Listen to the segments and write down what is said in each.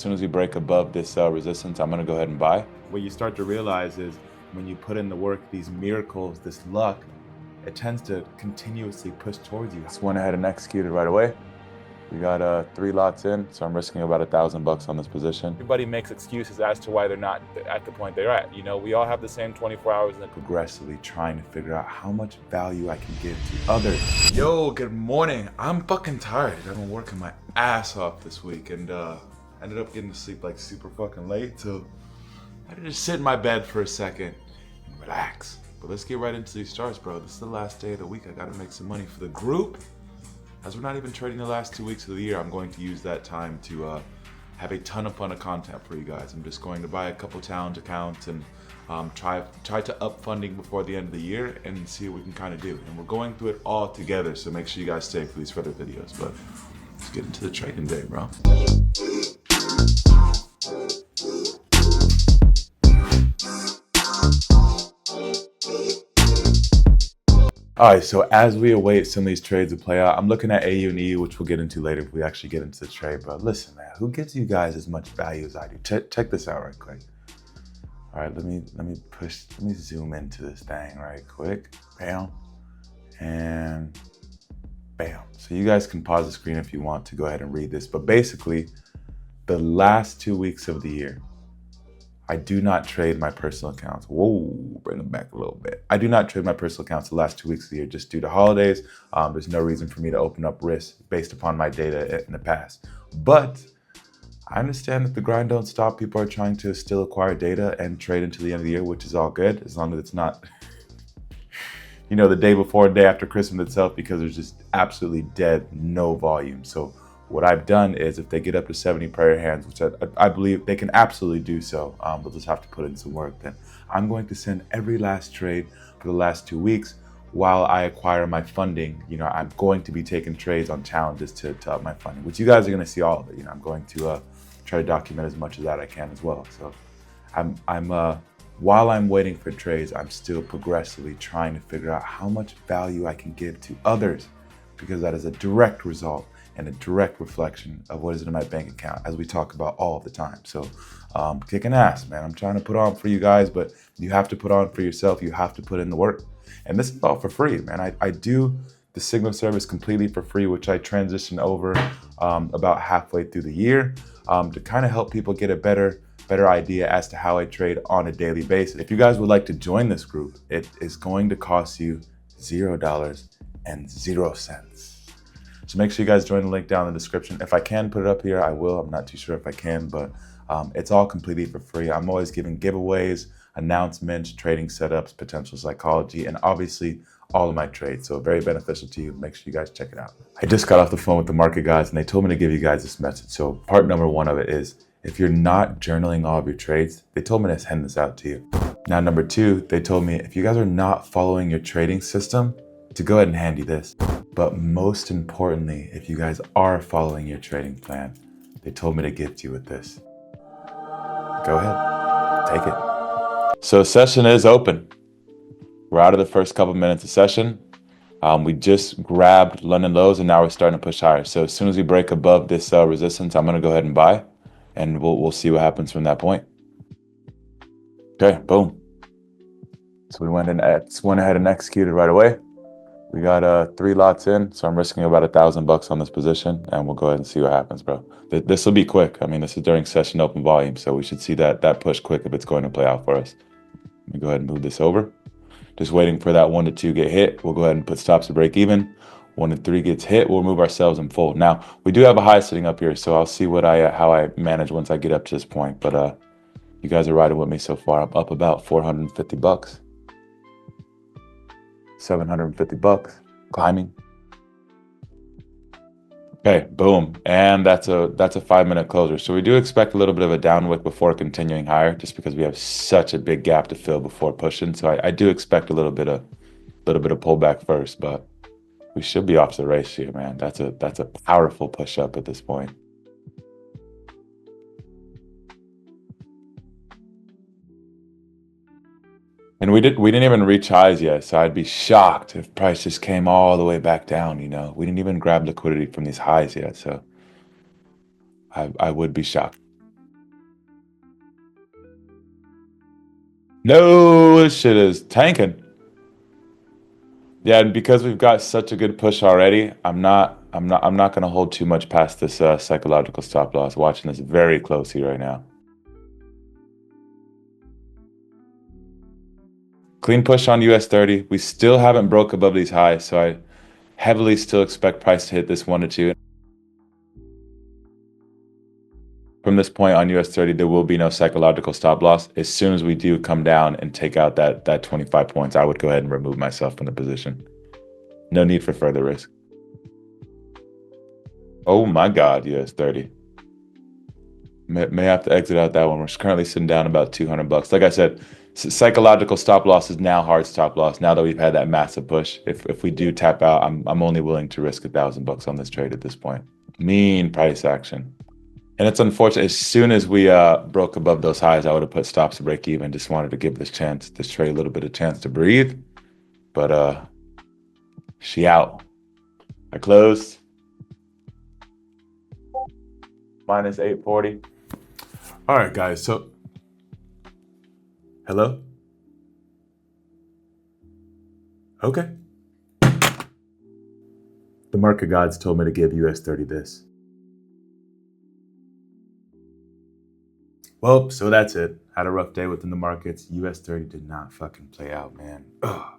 As soon as we break above this resistance, I'm going to go ahead and buy. What you start to realize is when you put in the work, these miracles, this luck, it tends to continuously push towards you. Just went ahead and executed right away. We got 3 lots in, so I'm risking about $1,000 on this position. Everybody makes excuses as to why they're not at the point they're at. You know, we all have the same 24 hours and progressively trying to figure out how much value I can give to others. Yo, good morning. I'm fucking tired. I've been working my ass off this week and ended up getting to sleep like super fucking late, so I had to just sit in my bed for a second and relax. But let's get right into these charts, bro. This is the last day of the week. I gotta make some money for the group. As we're not even trading the last 2 weeks of the year, I'm going to use that time to have a ton of content for you guys. I'm just going to buy a couple challenge accounts and try to up funding before the end of the year and see what we can kind of do. And we're going through it all together, so make sure you guys stay for these further videos. But let's get into the trading day, bro. All right, so as we await some of these trades to play out, I'm looking at AU and EU, which we'll get into later if we actually get into the trade. But listen, man, who gives you guys as much value as I do? Check this out right quick. All right, let me zoom into this thing right quick. Bam, and bam. So you guys can pause the screen if you want to go ahead and read this. But basically, the last 2 weeks of the year, I do not trade my personal accounts. Whoa, bring them back a little bit. I do not trade my personal accounts the last 2 weeks of the year just due to holidays. There's no reason for me to open up risk based upon my data in the past. But I understand that the grind don't stop. People are trying to still acquire data and trade into the end of the year, which is all good as long as it's not, you know, the day before, day after Christmas itself, because there's just absolutely dead, no volume. So what I've done is if they get up to 70 prayer hands, which I believe they can absolutely do so, they'll just have to put in some work, then I'm going to send every last trade for the last 2 weeks while I acquire my funding. You know, I'm going to be taking trades on challenges to up my funding, which you guys are going to see all of it. You know, I'm going to try to document as much of that I can as well. So while I'm waiting for trades, I'm still progressively trying to figure out how much value I can give to others, because that is a direct result and a direct reflection of what is in my bank account, as we talk about all the time. So kicking ass, man. I'm trying to put on for you guys, but you have to put on for yourself. You have to put in the work. And this is all for free, man. I do the Signal service completely for free, which I transitioned over about halfway through the year to kind of help people get a better idea as to how I trade on a daily basis. If you guys would like to join this group, it is going to cost you $0.00. So make sure you guys join the link down in the description. If I can put it up here, I will. I'm not too sure if I can, but it's all completely for free. I'm always giving giveaways, announcements, trading setups, potential psychology, and obviously all of my trades. So very beneficial to you. Make sure you guys check it out. I just got off the phone with the market guys and they told me to give you guys this message. So part number 1 of it is, if you're not journaling all of your trades, they told me to send this out to you. Now, number 2, they told me if you guys are not following your trading system, to go ahead and hand you this. But most importantly, if you guys are following your trading plan, they told me to gift you with this. Go ahead, take it. So session is open. We're out of the first couple minutes of session. We just grabbed London lows and now we're starting to push higher. So as soon as we break above this resistance, I'm gonna go ahead and buy, and we'll see what happens from that point. Okay, boom. So we went ahead and executed right away. We got 3 lots in, so I'm risking about $1,000 on this position, and we'll go ahead and see what happens, bro. This will be quick. I mean, this is during session open volume, so we should see that push quick if it's going to play out for us. Let me go ahead and move this over. Just waiting for that 1 to 2 get hit. We'll go ahead and put stops to break even. 1 to 3 gets hit, we'll move ourselves and fold. Now, we do have a high sitting up here, so I'll see how I manage once I get up to this point. But you guys are riding with me so far. I'm up about $450. $750, climbing. Okay, boom, and that's a 5-minute closer. So we do expect a little bit of a down wick before continuing higher, just because we have such a big gap to fill before pushing. So I do expect a little bit of pullback first, but we should be off to the race here, man. That's a powerful push up at this point. And we didn't even reach highs yet, so I'd be shocked if price just came all the way back down, you know. We didn't even grab liquidity from these highs yet, so I would be shocked. No, this shit is tanking. Yeah, and because we've got such a good push already, I'm not gonna hold too much past this psychological stop loss. Watching this very closely right now. Clean push on US 30. We still haven't broke above these highs, so I heavily still expect price to hit this 1 to 2. From this point on US 30, there will be no psychological stop loss. As soon as we do come down and take out that 25 points, I would go ahead and remove myself from the position. No need for further risk. Oh my God, US 30. May have to exit out that one. We're currently sitting down about 200 bucks. Like I said, psychological stop loss is now hard stop loss. Now that we've had that massive push, if we do tap out, I'm only willing to risk $1,000 on this trade at this point. Mean price action. And it's unfortunate. As soon as we broke above those highs, I would have put stops to break even. Just wanted to give this trade a little bit of chance to breathe. But she out. I closed. Minus 840. All right, guys. So, hello? Okay. The market gods told me to give US 30 this. Well, so that's it. Had a rough day within the markets. US 30 did not fucking play out, man. Ugh.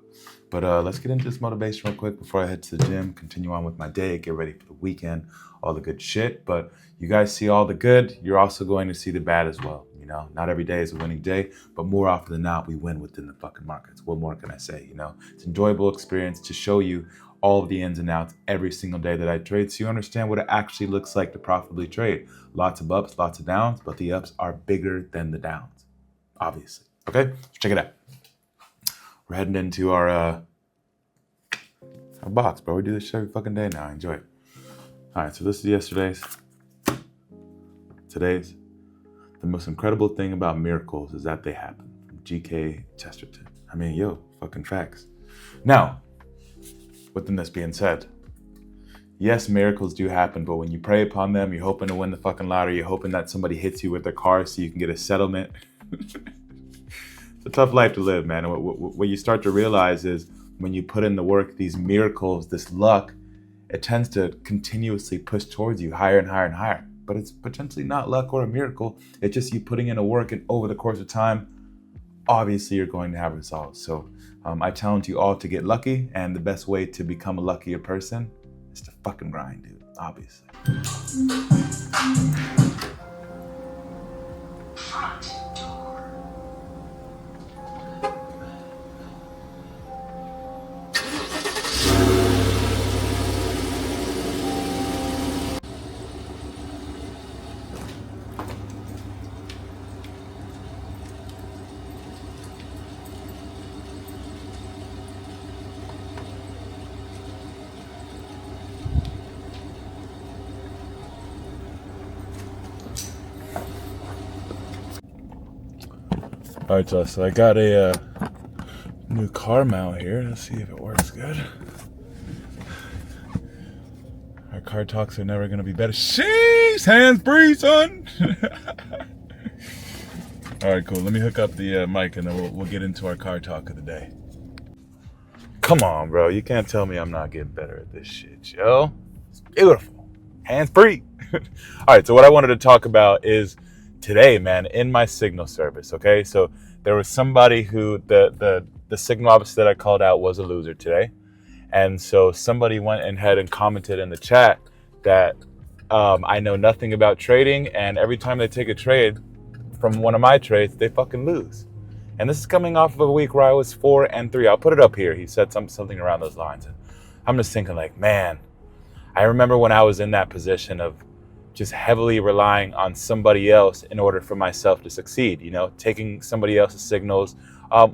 But let's get into this motivation real quick before I head to the gym, continue on with my day, get ready for the weekend, all the good shit. But you guys see all the good, you're also going to see the bad as well. You know, not every day is a winning day, but more often than not, we win within the fucking markets. What more can I say? You know, it's an enjoyable experience to show you all of the ins and outs every single day that I trade, so you understand what it actually looks like to profitably trade. Lots of ups, lots of downs, but the ups are bigger than the downs, obviously. Okay, so check it out. We're heading into our box, bro. We do this shit every fucking day now. I enjoy it. All right, so this is yesterday's. Today's. The most incredible thing about miracles is that they happen. From G.K. Chesterton. I mean, yo, fucking facts. Now, within this being said, yes, miracles do happen, but when you pray upon them, you're hoping to win the fucking lottery, you're hoping that somebody hits you with their car so you can get a settlement. It's a tough life to live, man. And what you start to realize is when you put in the work, these miracles, this luck, it tends to continuously push towards you higher and higher and higher. But it's potentially not luck or a miracle. It's just you putting in a work, and over the course of time, obviously you're going to have results. So I challenge you all to get lucky, and the best way to become a luckier person is to fucking grind, dude, obviously. All right, so I got a new car mount here. Let's see if it works good. Our car talks are never gonna be better. Sheesh, hands free, son. All right, cool. Let me hook up the mic, and then we'll get into our car talk of the day. Come on, bro. You can't tell me I'm not getting better at this shit, yo. It's beautiful. Hands free. All right, so what I wanted to talk about is today, man, in my signal service, okay? So there was somebody who, the signal officer that I called out was a loser today. And so somebody went ahead and commented in the chat that I know nothing about trading, and every time they take a trade from one of my trades, they fucking lose. And this is coming off of a week where I was 4-3. I'll put it up here. He said something around those lines. And I'm just thinking like, man, I remember when I was in that position of just heavily relying on somebody else in order for myself to succeed, you know, taking somebody else's signals,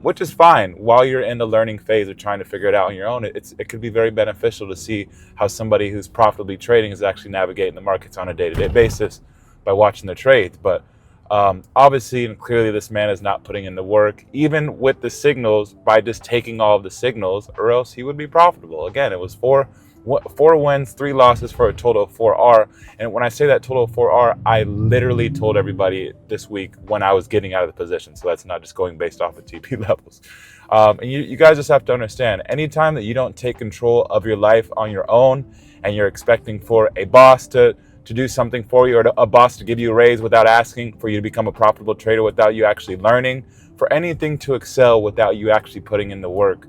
which is fine. While you're in the learning phase of trying to figure it out on your own, it could be very beneficial to see how somebody who's profitably trading is actually navigating the markets on a day-to-day basis by watching their trades. But obviously and clearly this man is not putting in the work, even with the signals, by just taking all of the signals, or else he would be profitable. Again, it was 4 4 wins, 3 losses for a total of 4R. And when I say that total of 4R, I literally told everybody this week when I was getting out of the position. So that's not just going based off of TP levels. And you guys just have to understand, anytime that you don't take control of your life on your own and you're expecting for a boss to do something for you, or a boss to give you a raise without asking, for you to become a profitable trader without you actually learning, for anything to excel without you actually putting in the work,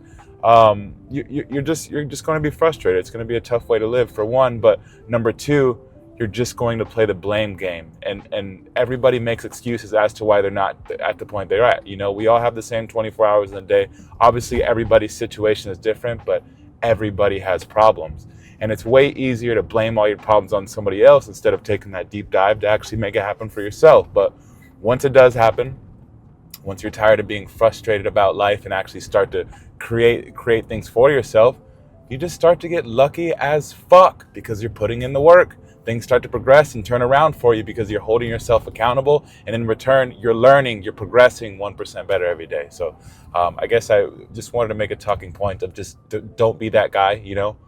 you're just going to be frustrated. It's going to be a tough way to live, for one. But number two, you're just going to play the blame game, and everybody makes excuses as to why they're not at the point they're at. You know, we all have the same 24 hours in a day. Obviously, everybody's situation is different, but everybody has problems. And it's way easier to blame all your problems on somebody else instead of taking that deep dive to actually make it happen for yourself. But once it does happen, once you're tired of being frustrated about life and actually start to create things for yourself, you just start to get lucky as fuck because you're putting in the work. Things start to progress and turn around for you because you're holding yourself accountable, and in return, you're learning, you're progressing 1% better every day. So I guess I just wanted to make a talking point of just don't be that guy, you know.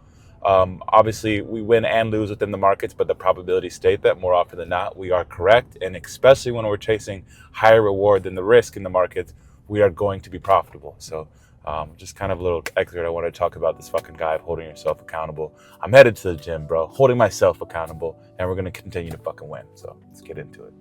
Obviously, we win and lose within the markets, but the probabilities state that more often than not, we are correct. And especially when we're chasing higher reward than the risk in the markets, we are going to be profitable. So just kind of a little excerpt. I want to talk about this fucking guy of holding yourself accountable. I'm headed to the gym, bro, holding myself accountable, and we're going to continue to fucking win. So let's get into it.